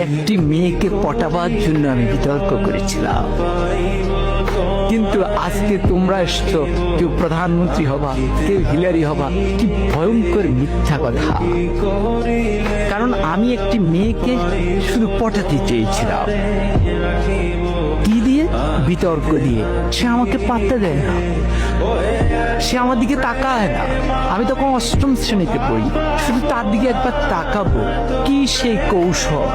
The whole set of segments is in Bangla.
একটি মেয়েকে পটাবার জন্য আমি বিতর্ক করেছিলাম। কিন্তু আজকে তোমরা এসছো, কেউ প্রধানমন্ত্রী হবা, কেউ হিলারি হবা। কি ভয়ঙ্কর মিথ্যা কথা! কারণ আমি একটি মেয়েকে শুধু পটাতে চেয়েছিলাম। কি দিয়ে? বিতর্ক দিয়ে। সে আমাকে পাত্তা দেয় না, সে আমার দিকে তাকায় না। আমি তখন অষ্টম শ্রেণীতে পড়ি, শুধু তার দিকে একবার তাকাবো, কি সেই কৌশল!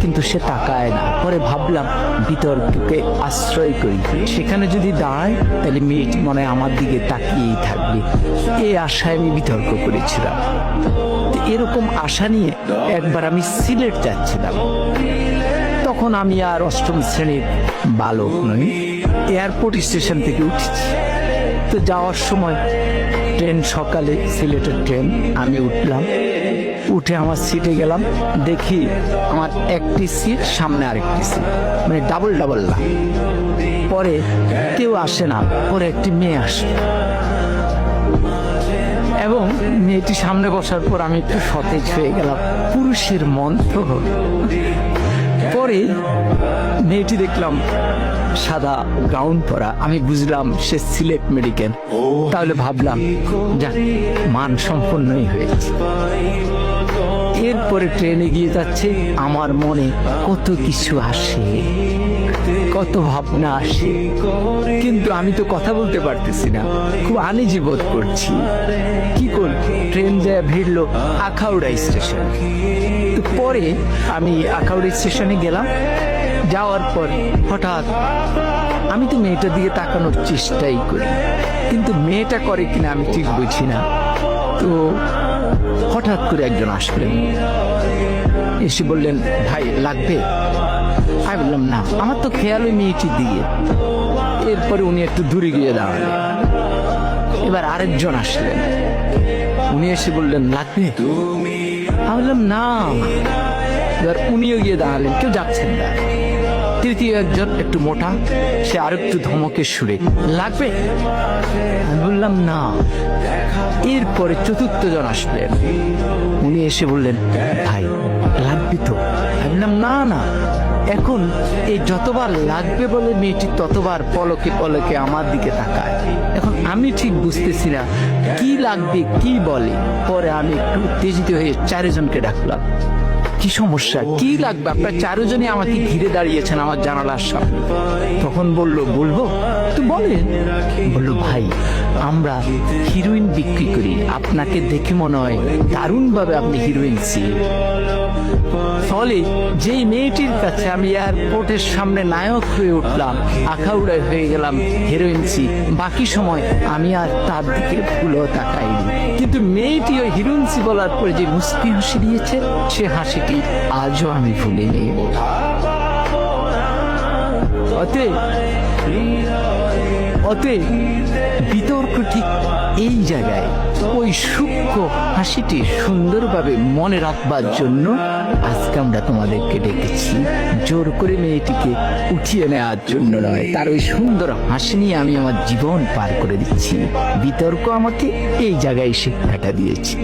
কিন্তু সে তাকায় না। পরে ভাবলাম বিতর্ককে আশ্রয় করি, সেখানে যদি দাঁড়ায় তাহলে মেয়েটি মনে হয় আমার দিকে তাকিয়েই থাকবে। এই আশায় আমি বিতর্ক করেছিলাম। এরকম আশা নিয়ে একবার আমি সিলেট যাচ্ছিলাম। তখন আমি আর অষ্টম শ্রেণীর বালক নই, এয়ারপোর্ট স্টেশন থেকে উঠেছি। তো যাওয়ার সময় ট্রেন, সকালে সিলেটের ট্রেন, আমি উঠলাম। উঠে আমার সিটে গেলাম, দেখি আমার একটি সিট, সামনে আরেকটি সিট, মানে ডাবল ডাবল না। পরে কেউ আসে না, পরে একটি মেয়ে আসে এবং মেয়েটি সামনে বসার পর আমি একটু সতেজ হয়ে গেলাম। পুরুষের মন তো। পরে মেয়েটি দেখলাম সাদা গাউন পরা, আমি বুঝলাম সে সিলেট মেডিকেল। তাহলে ভাবলাম যাক, মান সম্পন্নই হয়েছে। এরপরে ট্রেনে গিয়ে যাচ্ছে, আমার মনে কত কিছু আসে, কত ভাবনা আসে, কিন্তু আমি তো কথা বলতে পারতেছি না, খুব আনইজি বোধ করছি। কি করব? ট্রেন যায় ভিড়লো আখাউড়া স্টেশন। তো পরে আমি আখাউড়া স্টেশনে গেলাম। যাওয়ার পর হঠাৎ আমি তো মেয়েটার দিকে তাকানোর চেষ্টাই করি, কিন্তু মেয়েটা করে কিনা আমি ঠিক বুঝি না। তো হঠাৎ করে একজন আসলেন, এসে বললেন, ভাই লাগবে? আমি বললাম না, আমার তো খেয়াল ওই মেয়েটির দিকে। এরপরে উনি একটু দূরে গিয়ে দাঁড়ালেন। এবার আরেকজন আসলেন, উনি এসে বললেন, লাগবে? আমি বললাম না। এবার উনিও গিয়ে দাঁড়ালেন, কেউ যাচ্ছেন না। তৃতীয় একজন একটু মোটা, সে আর একটু ধমকের সুরে, লাগবে? আমি বললাম না। এরপরে চতুর্থ জন আসলেন, উনি এসে বললেন, ভাই লাগবে তো? আমি বললাম না না। এখন এই যতবার লাগবে বলে মেয়েটি ততবার পলকে পলকে আমার দিকে তাকায়। এখন আমি ঠিক বুঝতেছি না কি লাগবে, কি বলে। পরে আমি একটু উত্তেজিত হয়ে চারজনকে ডাকলাম, কি সমস্যা, কি লাগবে? আপনার চারজনই আমাকে ঘিরে দাঁড়িয়েছেন আমার জানালার সামনে। তখন বলবো তো বলেন। বললো, ভাই আমরা হিরোইন বিক্রি করি, আপনাকে দেখে মনে হয় দারুণ ভাবে আপনি হিরোইন ছিলেন। ফলে যেই মেয়েটির কাছে আমি এয়ারপোর্টের সামনে নায়ক হয়ে উঠলাম, আখাউড়ায় হয়ে গেলাম হিরোইন ছি, বাকি সময় আমি আর তার দিকে ভুলও তাকাইনি। কিন্তু মেয়েটি ওই হিরোইন ছি বলার পরে যে মুস্কি হাসি দিয়েছে, সে হাসিটি আজও আমি ভুলিনি। অতএব বিতর্ক ঠিক এই জায়গায়, ওই সূক্ষ্ম হাসিটি সুন্দরভাবে মনে রাখবার জন্য আজকে আমরা তোমাদেরকে ডেকেছি। জোর করে মেয়েটিকে উঠিয়ে নেওয়ার জন্য নয়, তার ওই সুন্দর হাসি নিয়ে আমি আমার জীবন পার করে দিচ্ছি। বিতর্ক আমাকে এই জায়গায় শিক্ষাটা দিয়েছি।